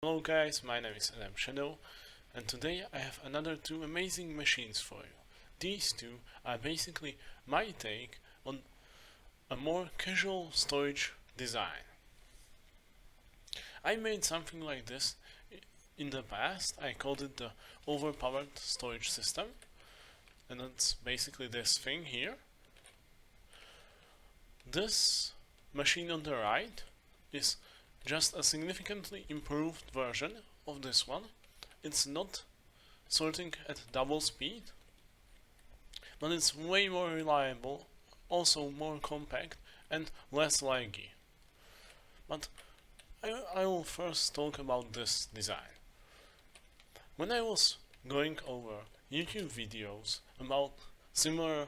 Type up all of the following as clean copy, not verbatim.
Hello guys, my name is Adam Shadow, and today I have another two amazing machines for you. These two are basically my take on a more casual storage design. I made something like this in the past. I called it the Overpowered storage system, and it's basically this thing here. This machine on the right is just a significantly improved version of this one. It's not sorting at double speed, but it's way more reliable, also more compact and less laggy. But I will first talk about this design. When I was going over YouTube videos about similar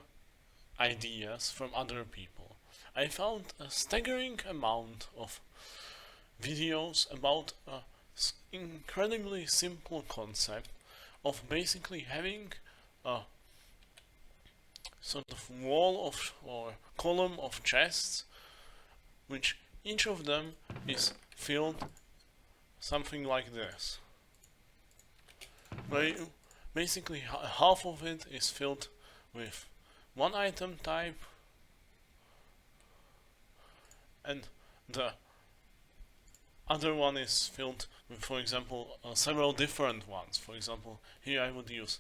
ideas from other people, I found a staggering amount of videos about a incredibly simple concept of basically having a sort of wall of or column of chests, which each of them is filled something like this, where basically half of it is filled with one item type and the other one is filled with, for example, several different ones. For example, here I would use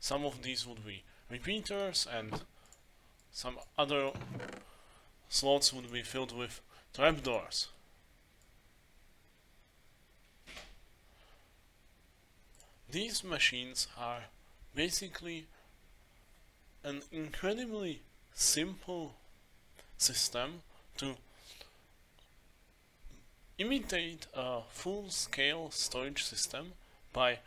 some of these would be repeaters, and some other slots would be filled with trapdoors. These machines are basically an incredibly simple system to imitate a full-scale storage system by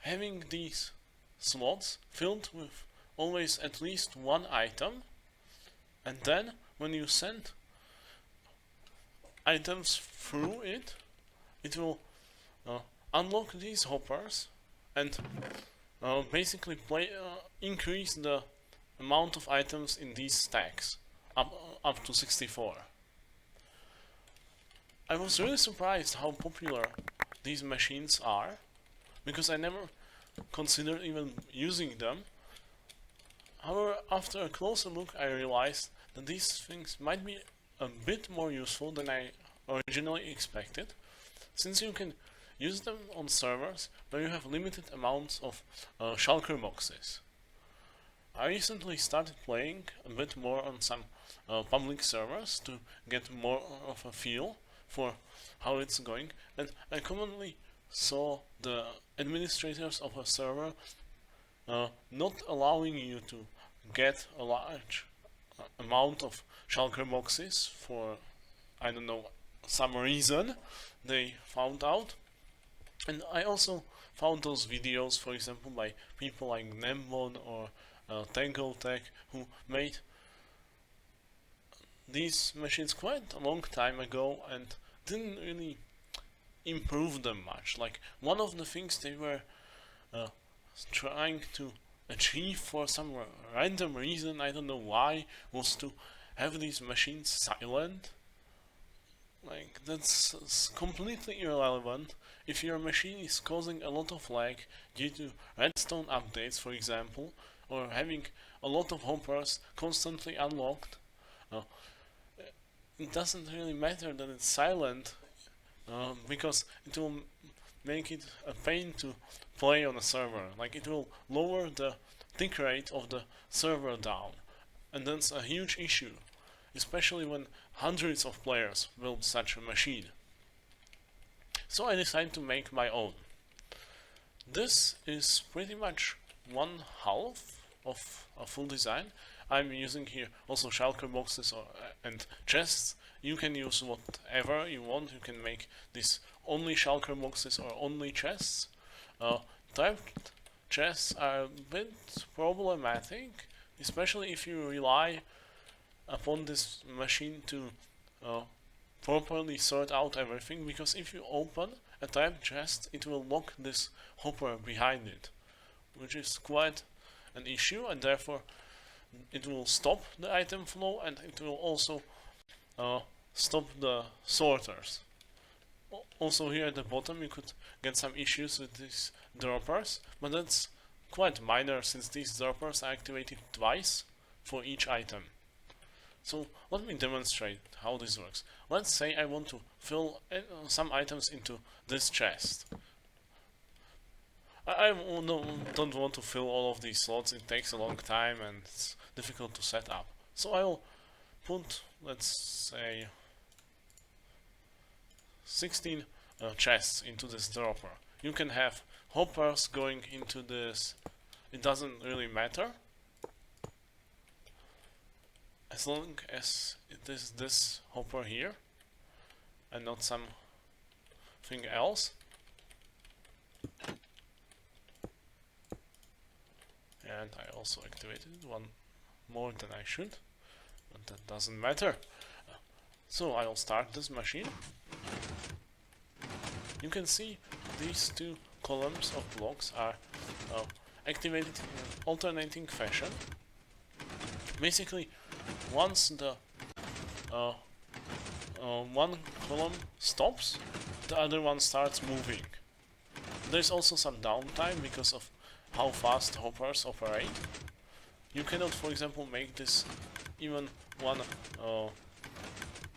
having these slots filled with always at least one item, and then when you send items through it, it will unlock these hoppers and basically increase the amount of items in these stacks up to 64. I was really surprised how popular these machines are, because I never considered even using them. However, after a closer look, I realized that these things might be a bit more useful than I originally expected, since you can use them on servers where you have limited amounts of shulker boxes. I recently started playing a bit more on some public servers to get more of a feel for how it's going, and I commonly saw the administrators of a server not allowing you to get a large amount of shulker boxes for, I don't know, some reason they found out. And I also found those videos, for example, by people like Nembon or Tech, who made these machines quite a long time ago and didn't really improve them much. Like, one of the things they were trying to achieve for some random reason, I don't know why, was to have these machines silent. Like, that's completely irrelevant if your machine is causing a lot of lag due to redstone updates, for example, or having a lot of hoppers constantly unlocked. It doesn't really matter that it's silent, because it will make it a pain to play on a server. Like, it will lower the tick rate of the server down, and that's a huge issue, especially when hundreds of players build such a machine. So I decided to make my own. This is pretty much one half of a full design. I'm using here also shulker boxes and chests. You can use whatever you want. You can make this only shulker boxes or only chests. Typed chests are a bit problematic, especially if you rely upon this machine to properly sort out everything, because if you open a typed chest, it will lock this hopper behind it, which is quite an issue, and therefore it will stop the item flow, and it will also stop the sorters. Also here at the bottom you could get some issues with these droppers, but that's quite minor since these droppers are activated twice for each item. So let me demonstrate how this works. Let's say I want to fill some items into this chest. I don't want to fill all of these slots, it takes a long time and it's difficult to set up. So I'll put, let's say, 16 chests into this dropper. You can have hoppers going into this, it doesn't really matter, as long as it is this hopper here and not something else. And I also activated one more than I should, but that doesn't matter. So I'll start this machine. You can see these two columns of blocks are activated in alternating fashion. Basically, once the one column stops, the other one starts moving. There's also some downtime because of how fast hoppers operate. You cannot, for example, make this even one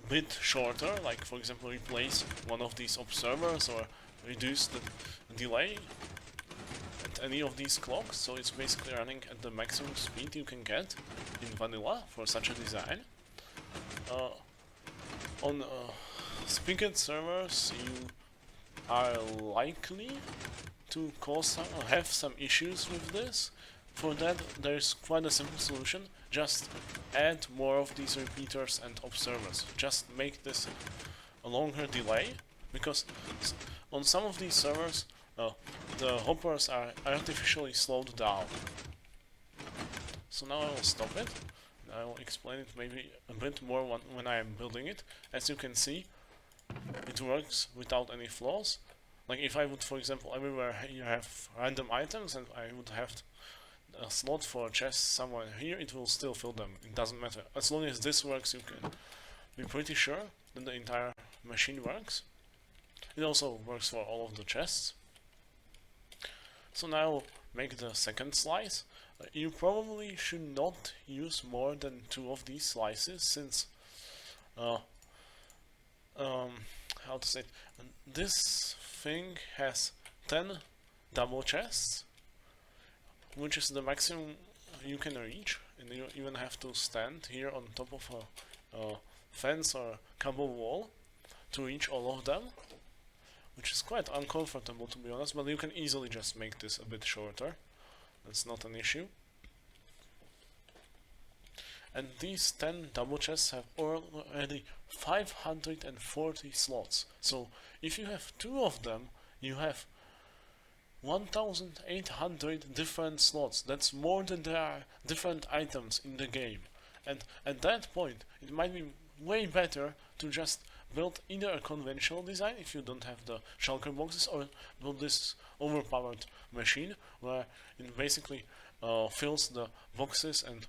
bit shorter, like for example replace one of these observers or reduce the delay at any of these clocks, so it's basically running at the maximum speed you can get in vanilla for such a design. On spigot servers you are likely to have some issues with this. For that there's quite a simple solution. Just add more of these repeaters and observers. Just make this a longer delay, because on some of these servers the hoppers are artificially slowed down. So now I will stop it. I will explain it maybe a bit more when I am building it. As you can see, it works without any flaws. Like if I would, for example, everywhere here have random items and I would have a slot for a chest somewhere here, it will still fill them. It doesn't matter. As long as this works, you can be pretty sure that the entire machine works. It also works for all of the chests. So now I'll make the second slice. You probably should not use more than 2 of these slices, since how to say it, this thing has 10 double chests, which is the maximum you can reach, and you even have to stand here on top of a fence or cobble wall to reach all of them, which is quite uncomfortable to be honest, but you can easily just make this a bit shorter. That's not an issue. And these 10 double chests have already 540 slots. So if you have 2 of them, you have 1800 different slots. That's more than there are different items in the game. And at that point, it might be way better to just build either a conventional design if you don't have the shulker boxes, or build this overpowered machine where it basically fills the boxes and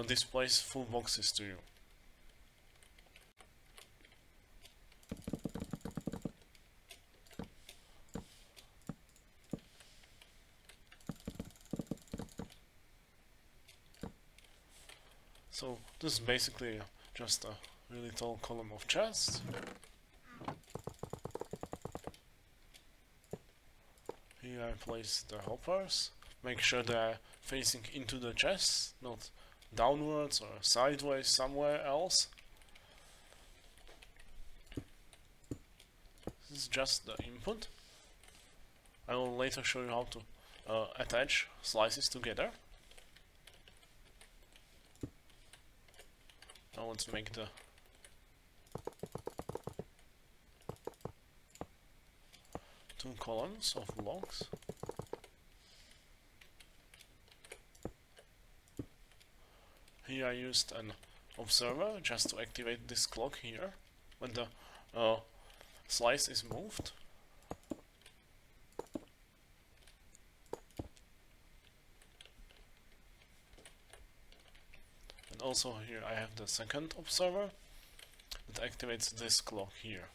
displays full boxes to you. So this is basically just a really tall column of chests. Here I place the hoppers. Make sure they are facing into the chests, not downwards or sideways somewhere else. This is just the input. I will later show you how to attach slices together. Now let's make the two columns of blocks. Here I used an observer just to activate this clock here when the slice is moved. And also here I have the second observer that activates this clock here.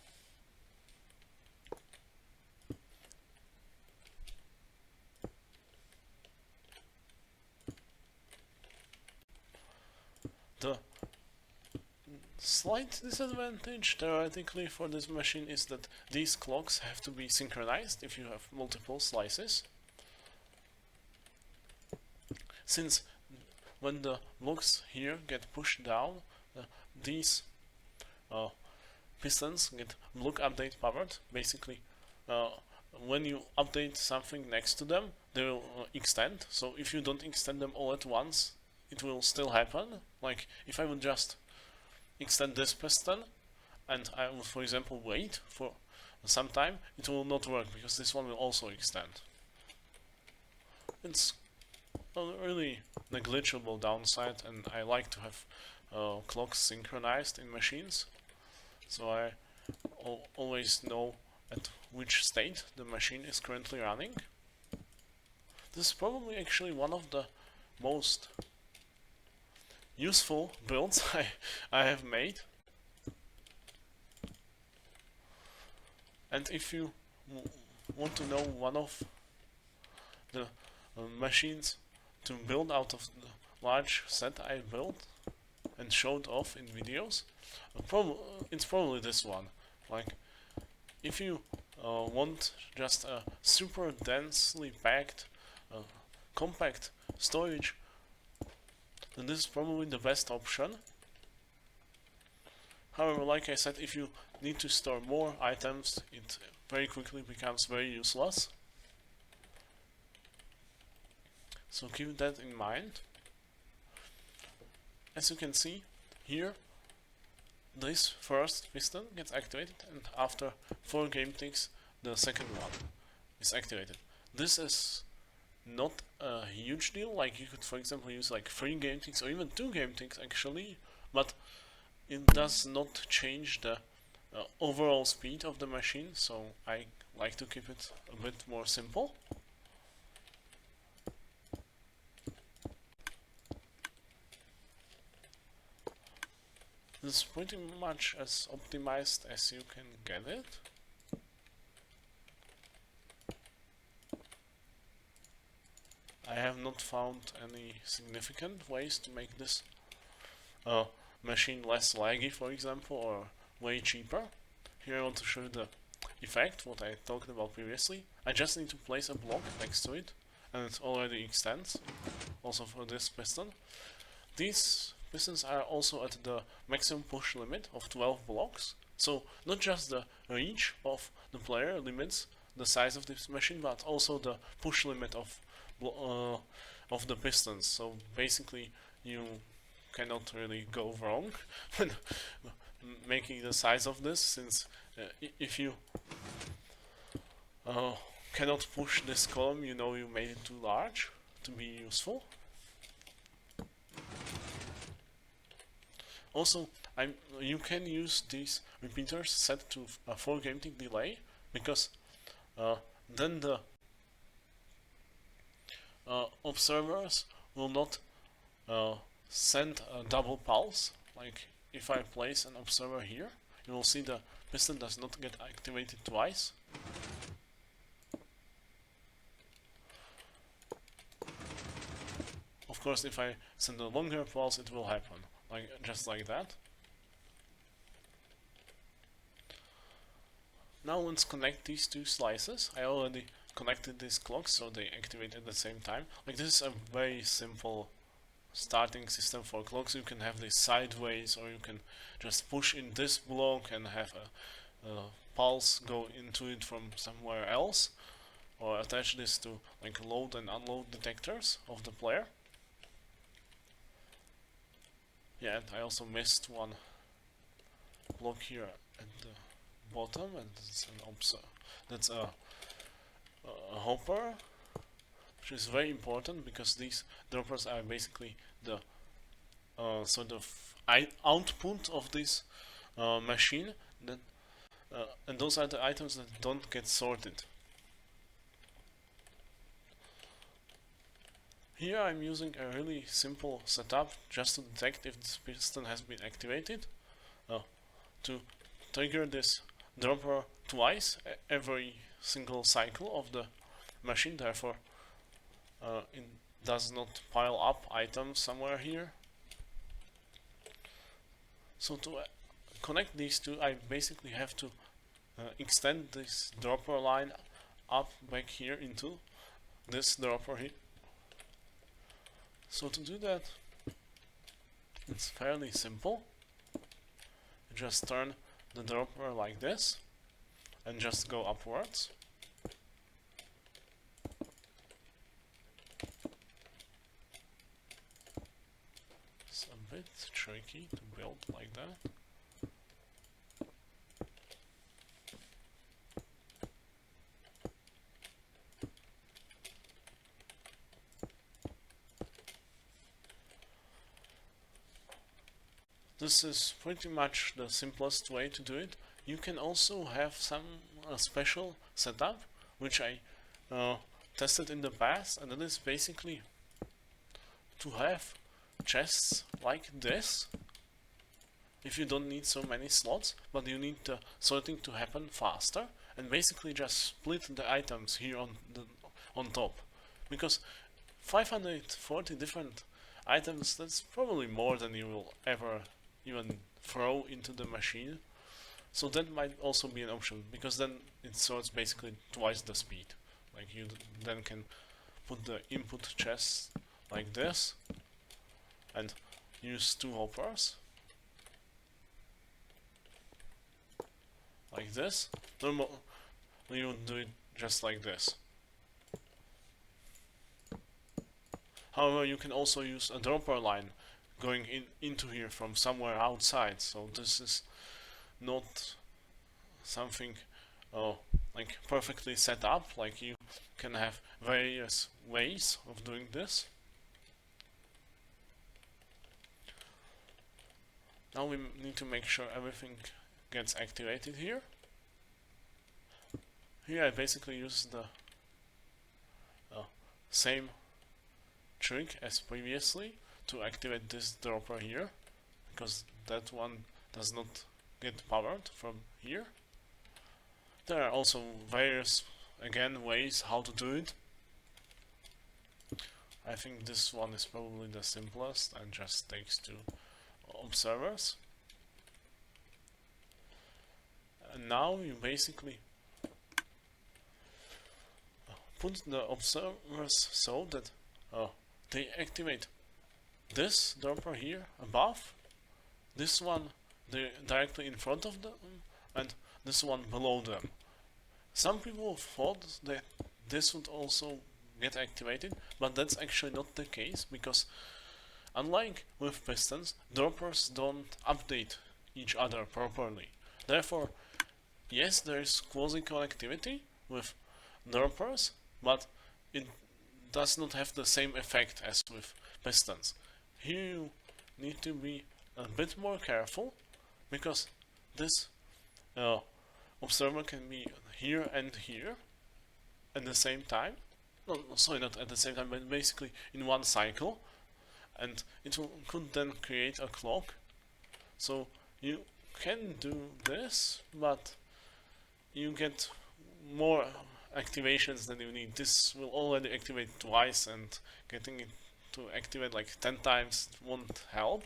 Slight disadvantage theoretically for this machine is that these clocks have to be synchronized if you have multiple slices, since when the blocks here get pushed down, these pistons get block update powered. Basically, when you update something next to them, they will extend. So if you don't extend them all at once, it will still happen. Like if I would just extend this piston and I will, for example, wait for some time, it will not work because this one will also extend. It's a really negligible downside, and I like to have clocks synchronized in machines, so I always know at which state the machine is currently running. This is probably actually one of the most useful builds I have made. And if you want to know one of the machines to build out of the large set I built and showed off in videos, it's probably this one. Like, if you want just a super densely packed, compact storage, then this is probably the best option. However, like I said, if you need to store more items, it very quickly becomes very useless. So keep that in mind. As you can see here, this first piston gets activated, and after 4 game ticks, the second one is activated. This is not a huge deal. Like, you could, for example, use like 3 game ticks or even 2 game ticks actually, but it does not change the overall speed of the machine, so I like to keep it a bit more simple. This is pretty much as optimized as you can get it. I have not found any significant ways to make this machine less laggy, for example, or way cheaper. Here I want to show you the effect, what I talked about previously. I just need to place a block next to it, and it already extends, also for this piston. These pistons are also at the maximum push limit of 12 blocks, so not just the reach of the player limits the size of this machine, but also the push limit of the pistons. So basically you cannot really go wrong when making the size of this, since if you cannot push this column, you know you made it too large to be useful. Also, you can use these repeaters set to a 4 game tick delay, because then the observers will not send a double pulse. Like, if I place an observer here, you will see the piston does not get activated twice. Of course, if I send a longer pulse, it will happen, like just like that. Now let's connect these 2 slices. I already connected these clocks so they activate at the same time. Like, this is a very simple starting system for clocks. You can have this sideways, or you can just push in this block and have a pulse go into it from somewhere else, or attach this to like load and unload detectors of the player. Yeah, and I also missed one block here at the bottom, and that's a hopper, which is very important because these droppers are basically the sort of output of this machine, that, and those are the items that don't get sorted. Here I'm using a really simple setup just to detect if this piston has been activated, to trigger this dropper twice every single cycle of the machine, therefore it does not pile up items somewhere here. So to connect these two, I basically have to extend this dropper line up back here into this dropper here. So to do that, it's fairly simple. You just turn the dropper like this and just go upwards. It's a bit tricky to build like that. This is pretty much the simplest way to do it. You can also have some special setup, which I tested in the past, and that is basically to have chests like this. If you don't need so many slots, but you need the sorting to happen faster, and basically just split the items here on top, because 540 different items, that's probably more than you will ever even throw into the machine. So that might also be an option, because then it sorts basically twice the speed. Like you then can put the input chests like this and use two hoppers like this. Normally you would do it just like this. However, you can also use a dropper line going into here from somewhere outside, so this is not something like perfectly set up. Like you can have various ways of doing this. Now we need to make sure everything gets activated here. Here I basically use the same trick as previously to activate this dropper here, because that one does not get powered from here. There are also various, again, ways how to do it. I think this one is probably the simplest and just takes two observers. And now you basically put the observers so that they activate this dropper here above, this one directly in front of them, and this one below them. Some people thought that this would also get activated, but that's actually not the case, because unlike with pistons, droppers don't update each other properly. Therefore, yes, there is quasi-connectivity with droppers, but it does not have the same effect as with pistons. Here you need to be a bit more careful, because this observer can be here and here at the same time. No, sorry, not at the same time, but basically in one cycle, and it could then create a clock. So you can do this, but you get more activations than you need. This will already activate twice, and getting it to activate like 10 times won't help.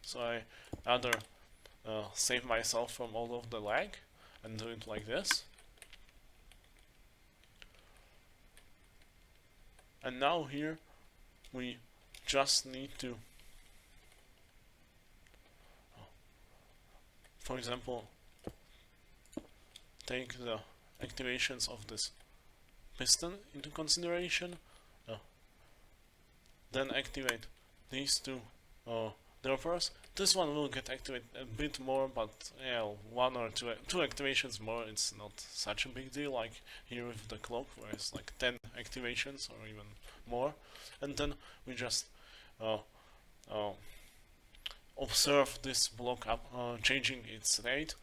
So I rather save myself from all of the lag and do it like this. And now here we just need to, for example, take the activations of this piston into consideration, then activate these two droppers. This one will get activated a bit more, but yeah, one or two activations more, it's not such a big deal, like here with the clock, where it's like 10 activations or even more. And then we just observe this block up changing its rate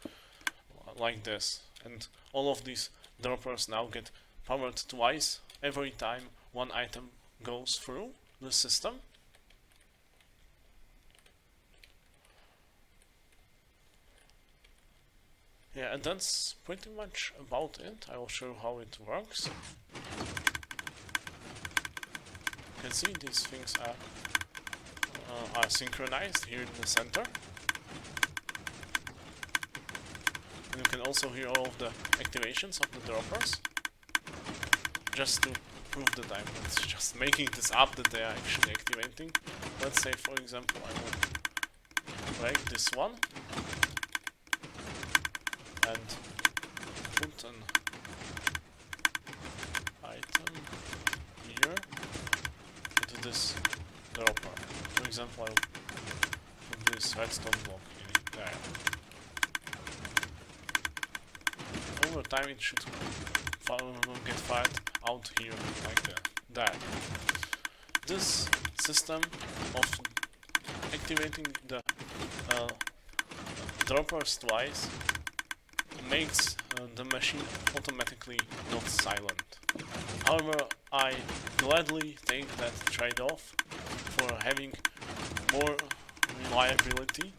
like this, and all of these droppers now get powered twice every time one item goes through the system. Yeah, and that's pretty much about it. I will show you how it works. You can see these things are synchronized here in the center. And you can also hear all of the activations of the droppers, just to prove that I'm not just making this up, that they are actually activating. Let's say, for example, I will break this one and put an item here into this dropper. For example, I'll put this redstone block in there. Over time it should get fired out here like that. This system of activating the droppers twice makes the machine automatically not silent. However, I gladly take that trade-off for having more reliability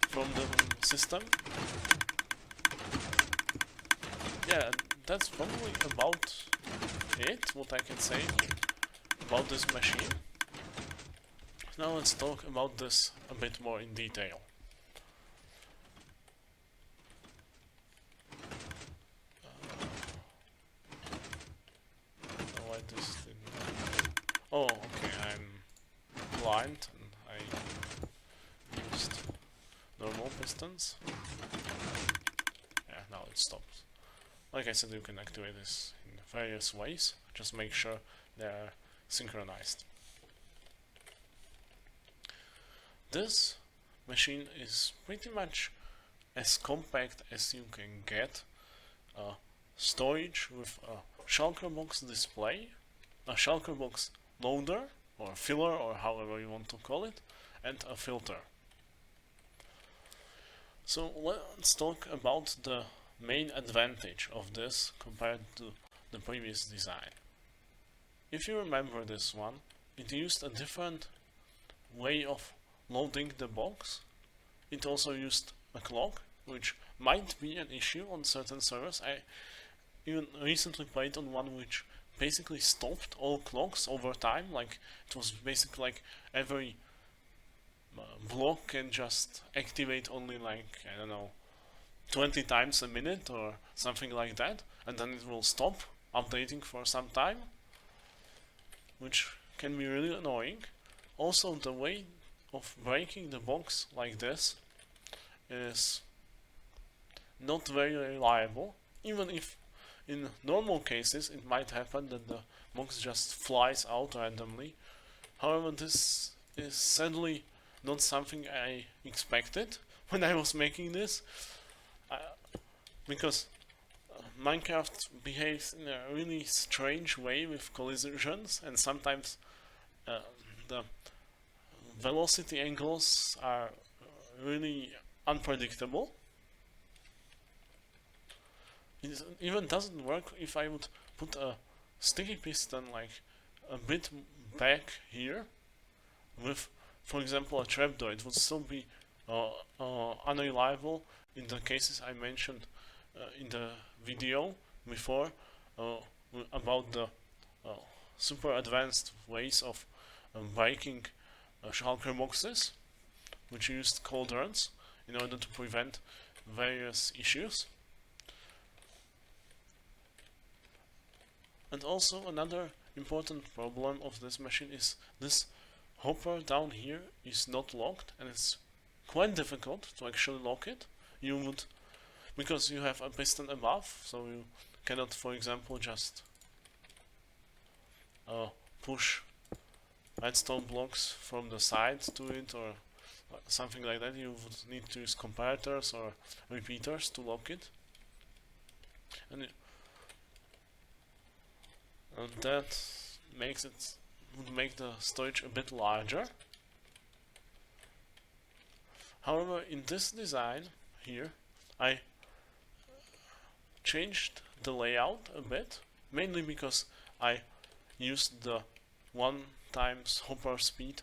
from the system. Yeah, that's probably about it, what I can say about this machine. Now let's talk about this a bit more in detail. Why this didn't... Oh, okay, I'm blind and I used normal pistons. Yeah, now it stops. Like I said, you can activate this in various ways, just make sure they are synchronized. This machine is pretty much as compact as you can get. Storage with a shulkerbox display, a shulkerbox loader or filler or however you want to call it, and a filter. So let's talk about the main advantage of this compared to the previous design. If you remember this one, it used a different way of loading the box. It also used a clock, which might be an issue on certain servers. I even recently played on one which basically stopped all clocks over time. Like, it was basically like every block can just activate only like, I don't know, 20 times a minute or something like that, and then it will stop updating for some time, which can be really annoying. Also, the way of breaking the box like this is not very reliable, even if in normal cases it might happen that the box just flies out randomly. However, this is sadly not something I expected when I was making this, because Minecraft behaves in a really strange way with collisions, and sometimes the velocity angles are really unpredictable. It even doesn't work if I would put a sticky piston like a bit back here with, for example, a trapdoor. It would still be unreliable in the cases I mentioned in the video before about the super advanced ways of breaking shulker boxes, which used cauldrons in order to prevent various issues. And also another important problem of this machine is this hopper down here is not locked, and it's quite difficult to actually lock it. You would, because you have a piston above, so you cannot, for example, just push redstone blocks from the side to it or something like that. You would need to use comparators or repeaters to lock it, and that would make the storage a bit larger. However, in this design here, I changed the layout a bit, mainly because I used the 1 times hopper speed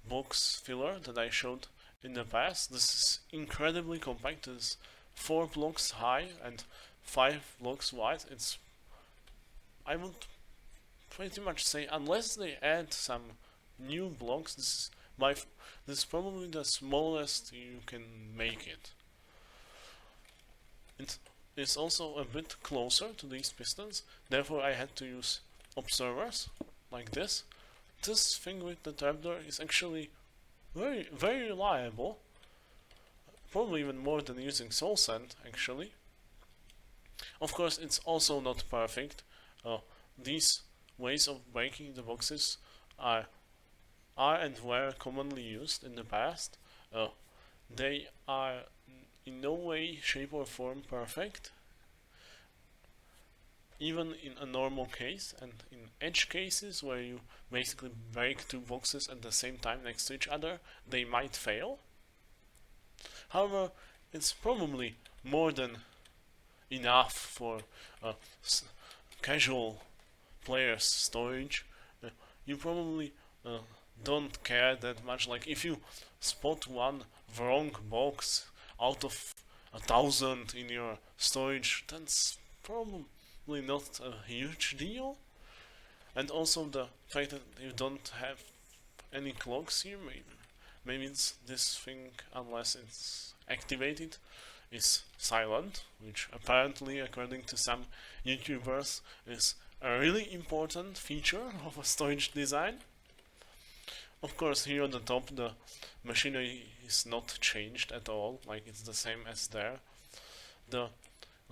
box filler that I showed in the past. This is incredibly compact. It's 4 blocks high and 5 blocks wide. It's, I would pretty much say, unless they add some new blocks, this is this is probably the smallest you can make it. It is also a bit closer to these pistons, therefore I had to use observers like this. This thing with the trapdoor is actually very reliable, probably even more than using soul sand actually. Of course, it's also not perfect. These ways of breaking the boxes are and were commonly used in the past. They are in no way, shape or form perfect, even in a normal case, and in edge cases where you basically break two boxes at the same time next to each other, they might fail. However, it's probably more than enough for casual players' storage. You probably don't care that much. Like if you spot one wrong box out of 1,000 in your storage, that's probably not a huge deal. And also the fact that you don't have any clocks here, maybe it's this thing, unless it's activated, is silent, which apparently, according to some YouTubers, is a really important feature of a storage design. Of course, here on the top, the machinery is not changed at all, like it's the same as there. The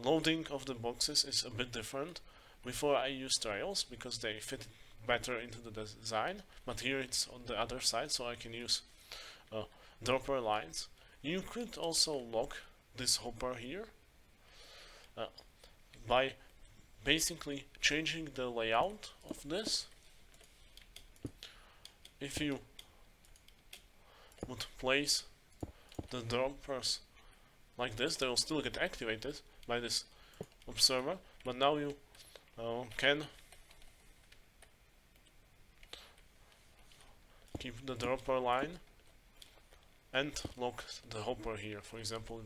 loading of the boxes is a bit different. Before I used rails because they fit better into the design, but here it's on the other side, so I can use dropper lines. You could also lock this hopper here by basically changing the layout of this. If you would place the droppers like this, they will still get activated by this observer, but now you can keep the dropper line and lock the hopper here, for example,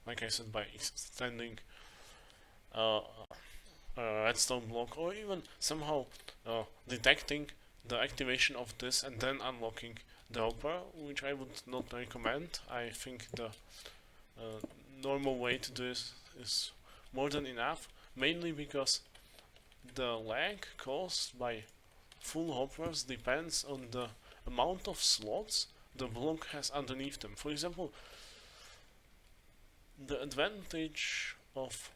like I said, by extending a redstone block, or even somehow detecting the activation of this and then unlocking the hopper, which I would not recommend. I think the normal way to do this is more than enough, mainly because the lag caused by full hoppers depends on the amount of slots the block has underneath them. For example, the advantage of,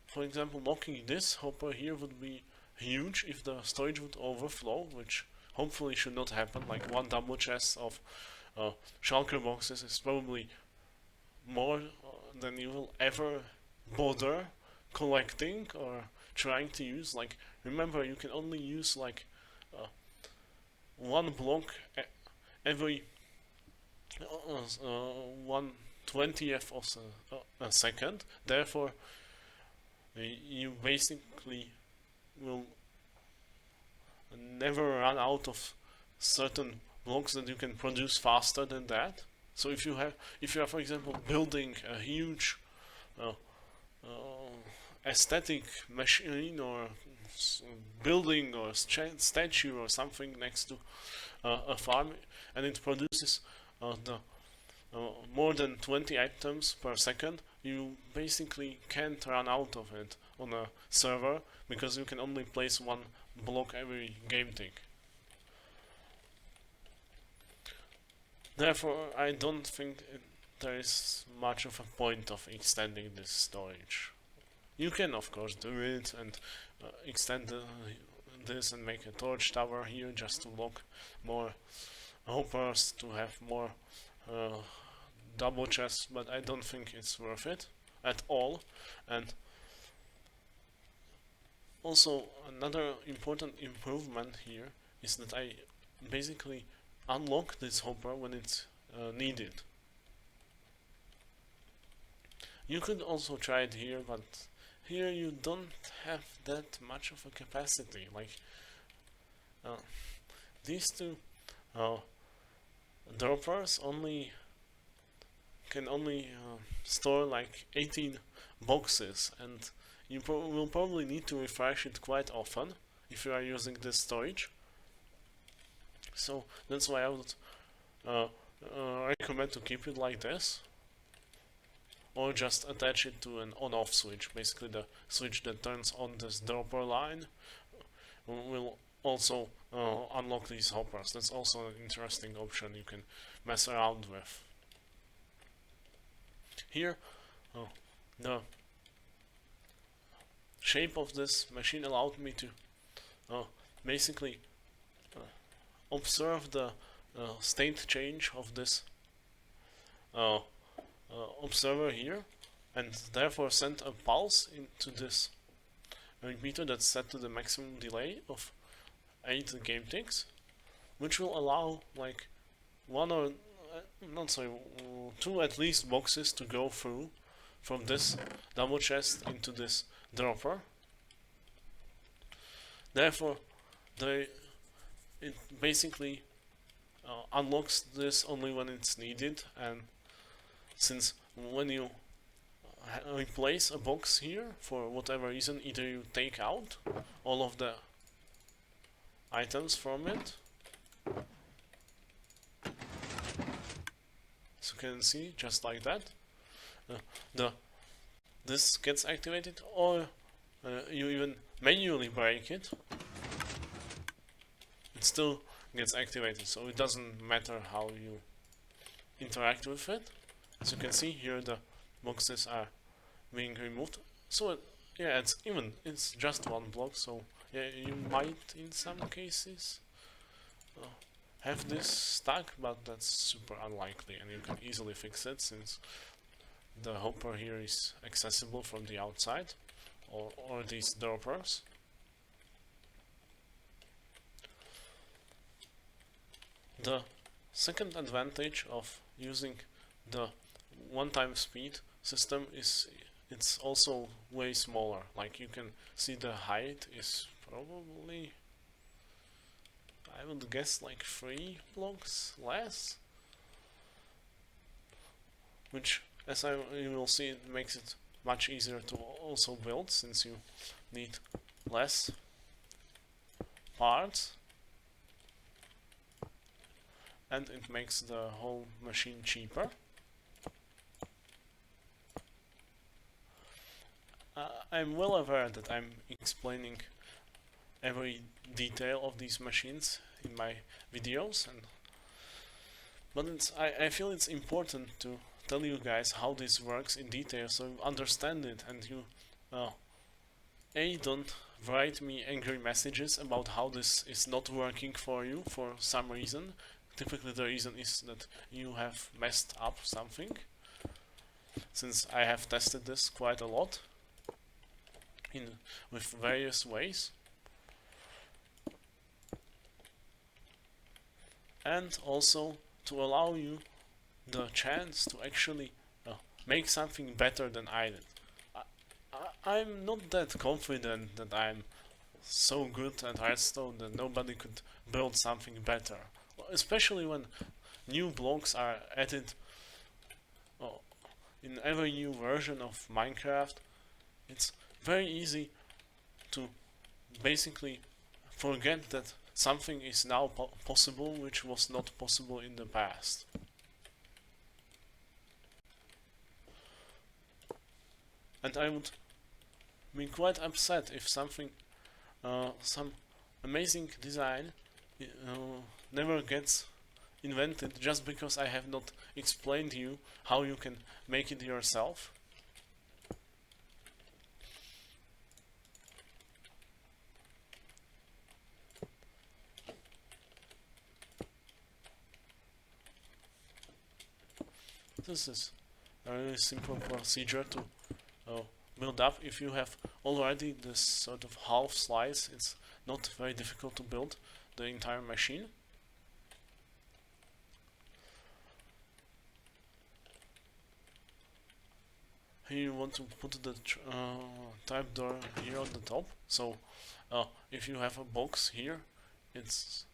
for example, locking this hopper here would be huge if the storage would overflow, which hopefully should not happen. Like one double chest of shulker boxes is probably more than you will ever bother collecting or trying to use. Like, remember, you can only use like one block every 1/20th of a second. Therefore, you basically will never run out of certain blocks that you can produce faster than that. So if you are, for example, building a huge aesthetic machine or building or statue or something next to a farm, and it produces more than 20 items per second, you basically can't run out of it on a server because you can only place one block every game tick. Therefore, I don't think there is much of a point of extending this storage. You can, of course, do it and extend this and make a torch tower here just to lock more hoppers, to have more double chests, but I don't think it's worth it at all. And also, another important improvement here is that I basically unlock this hopper when it's needed. You could also try it here, but here you don't have that much of a capacity. Like these two droppers can only store like 18 boxes, and you will probably need to refresh it quite often if you are using this storage. So that's why I would uh, recommend to keep it like this, or just attach it to an on-off switch. Basically, the switch that turns on this dropper line will also unlock these hoppers. That's also an interesting option you can mess around with. Here, the shape of this machine allowed me to basically observe the state change of this observer here, and therefore send a pulse into this repeater that's set to the maximum delay of 8 game ticks, which will allow like one or not sorry, two at least boxes to go through from this double chest into this dropper. Therefore, it basically unlocks this only when it's needed, and since when you replace a box here for whatever reason, either you take out all of the items from it, so you can see just like that, this gets activated, or you even manually break it, it still gets activated, so it doesn't matter how you interact with it. As you can see here, the boxes are being removed. So yeah, it's just one block. So yeah, you might in some cases have this stuck, but that's super unlikely, and you can easily fix it since the hopper here is accessible from the outside, or these droppers. The second advantage of using the one-time speed system is it's also way smaller. Like you can see the height is probably, I would guess, like 3 blocks less, which, as you will see, it makes it much easier to also build since you need less parts, and it makes the whole machine cheaper. I'm well aware that I'm explaining every detail of these machines in my videos, but I feel it's important to tell you guys how this works in detail so you understand it, and you don't write me angry messages about how this is not working for you for some reason. Typically the reason is that you have messed up something, since I have tested this quite a lot with various ways. And also to allow you the chance to actually make something better than I did. I'm not that confident that I'm so good at redstone that nobody could build something better, especially when new blocks are added in every new version of Minecraft. It's very easy to basically forget that something is now possible which was not possible in the past. And I would be quite upset if something, some amazing design never gets invented just because I have not explained to you how you can make it yourself. This is a really simple procedure to build up. If you have already this sort of half slice, it's not very difficult to build the entire machine. Here you want to put the trapdoor here on the top, so if you have a box here, it's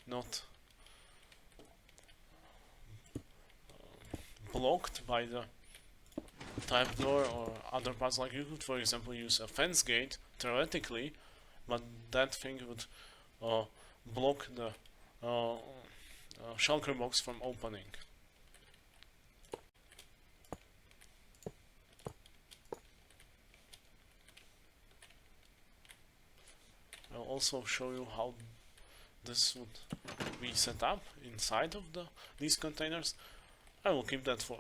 not blocked by the trapdoor or other parts. Like you could, for example, use a fence gate theoretically, but that thing would block the shulkerbox from opening. I'll also show you how this would be set up inside of these containers. I will keep that for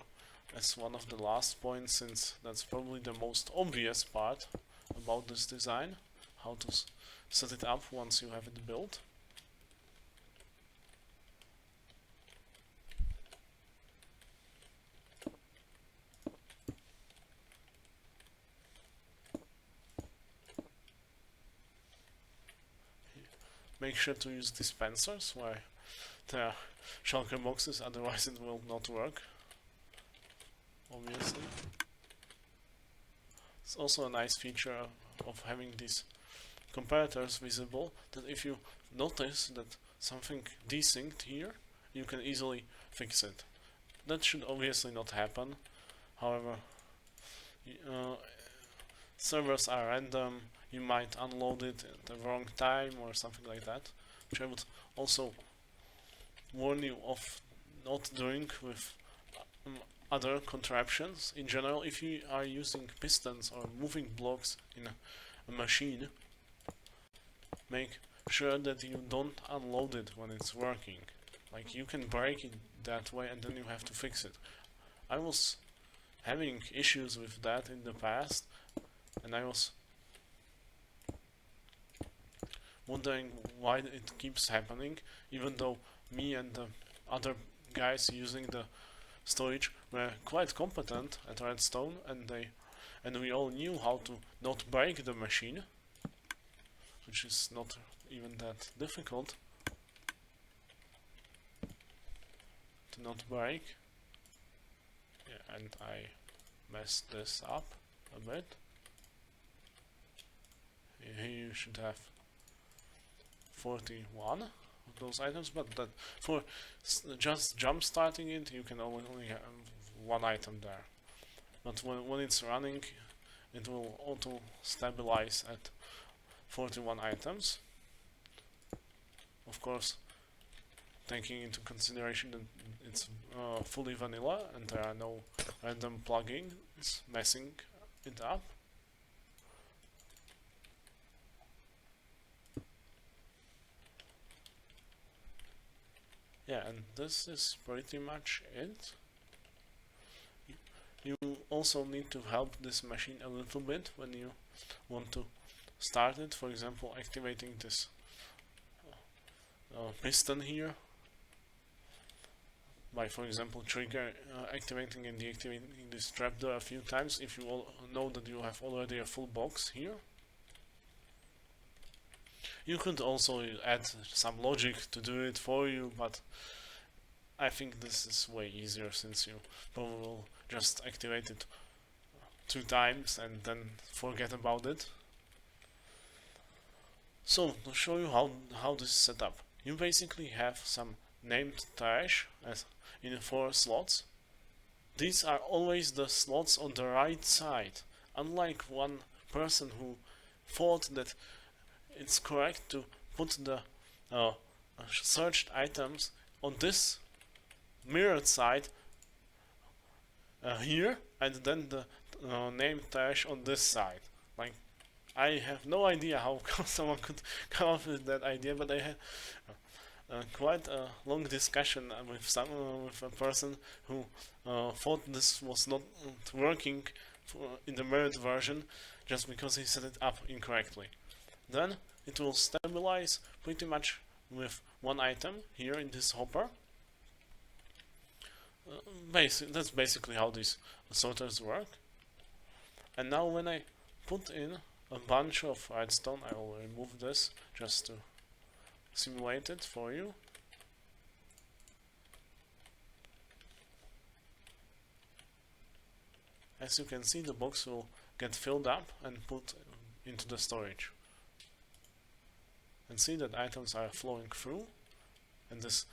as one of the last points, since that's probably the most obvious part about this design, how to set it up once you have it built. Make sure to use dispensers where there are shulker boxes, otherwise it will not work, obviously. It's also a nice feature of having these comparators visible, that if you notice that something desynced here, you can easily fix it. That should obviously not happen, however, servers are random, you might unload it at the wrong time or something like that, which I would also warn you of not doing with other contraptions. In general, if you are using pistons or moving blocks in a machine, make sure that you don't unload it when it's working. Like, you can break it that way and then you have to fix it. I was having issues with that in the past, and I was wondering why it keeps happening, even though me and the other guys using the storage were quite competent at Redstone, and we all knew how to not break the machine, which is not even that difficult to not break. Yeah, and I messed this up a bit. Here you should have 41 of those items, but that for just jump starting it, you can only have one item there. But when it's running, it will auto stabilize at 41 items. Of course, taking into consideration that it's fully vanilla and there are no random plugins messing it up. Yeah, and this is pretty much it. You also need to help this machine a little bit when you want to start it. For example, activating this piston here by, for example, activating and deactivating this trapdoor a few times if you all know that you have already a full box here. You could also add some logic to do it for you, but I think this is way easier, since you probably will just activate it 2 times and then forget about it. So, to show you how this is set up, you basically have some named trash as in 4 slots. These are always the slots on the right side, unlike one person who thought that it's correct to put the searched items on this mirrored side here, and then the named trash on this side. Like, I have no idea how someone could come up with that idea, but I had quite a long discussion with a person who thought this was not working in the mirrored version just because he set it up incorrectly. Then it will stabilize pretty much with one item here in this hopper. That's basically how these sorters work. And now when I put in a bunch of redstone, I will remove this just to simulate it for you. As you can see, the box will get filled up and put into the storage. And see that items are flowing through, and this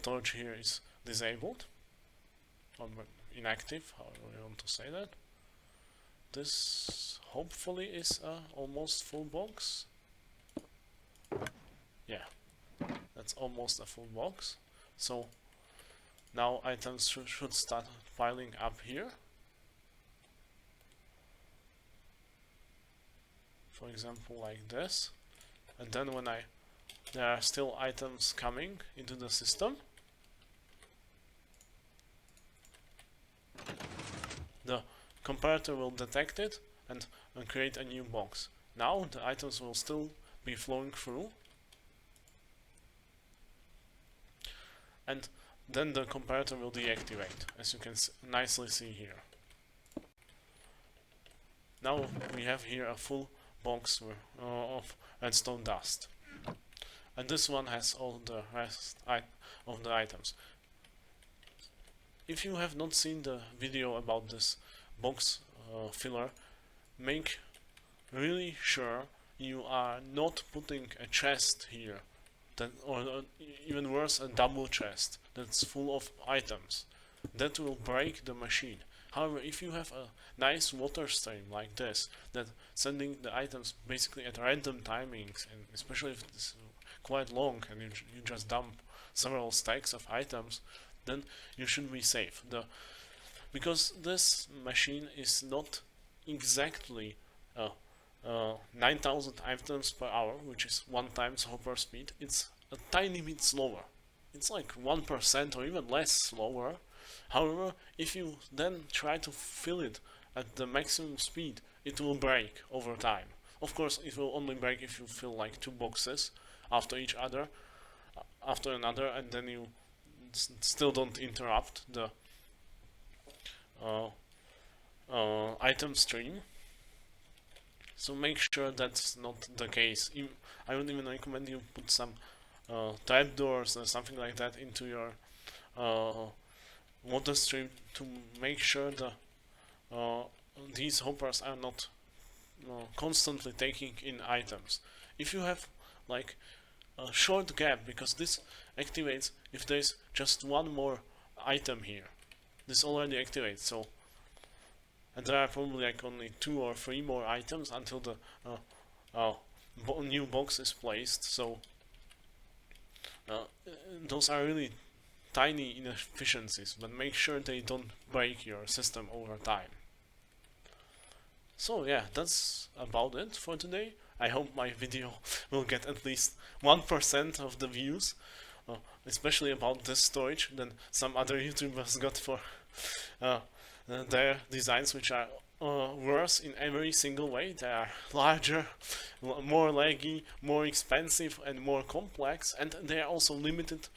torch here is disabled or inactive, however you want to say that. This hopefully is a almost full box. Yeah, that's almost a full box. So now items should start piling up here. For example, like this. And then when there are still items coming into the system, the comparator will detect it and create a new box. Now the items will still be flowing through, and then the comparator will deactivate, as you can nicely see here. Now we have here a full box of redstone dust, and this one has all the rest of the items. If you have not seen the video about this box filler, make really sure you are not putting a chest here, or even worse, a double chest that's full of items. That will break the machine. However, if you have a nice water stream like this, that sending the items basically at random timings, and especially if it's quite long and you just dump several stacks of items, then you should be safe. Because this machine is not exactly 9,000 items per hour, which is 1 times hopper speed. It's a tiny bit slower. It's like 1% or even less slower. However, if you then try to fill it at the maximum speed, it will break over time. Of course, it will only break if you fill like 2 boxes after another, and then you still don't interrupt the item stream. So make sure that's not the case. I would even recommend you put some trapdoors or something like that into your water stream to make sure these hoppers are not constantly taking in items. If you have like a short gap, because this activates if there's just one more item here, this already activates. So, and there are probably like only 2 or 3 more items until the new box is placed. So those are really tiny inefficiencies, but make sure they don't break your system over time. So yeah, that's about it for today. I hope my video will get at least 1% of the views, especially about this storage than some other YouTubers got for their designs, which are worse in every single way. They are larger, more laggy, more expensive, and more complex, and they are also limited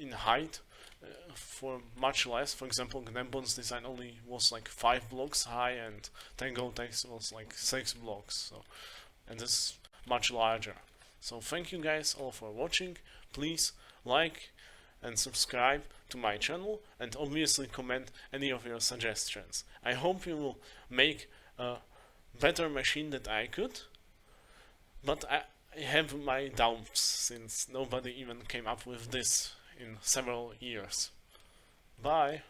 in height for much less. For example, Gnembon's design only was like 5 blocks high, and Tango Text was like 6 blocks. So, and this is much larger. So thank you guys all for watching. Please like and subscribe to my channel, and obviously comment any of your suggestions. I hope you will make a better machine than I could, but I have my doubts, since nobody even came up with this in several years. Bye!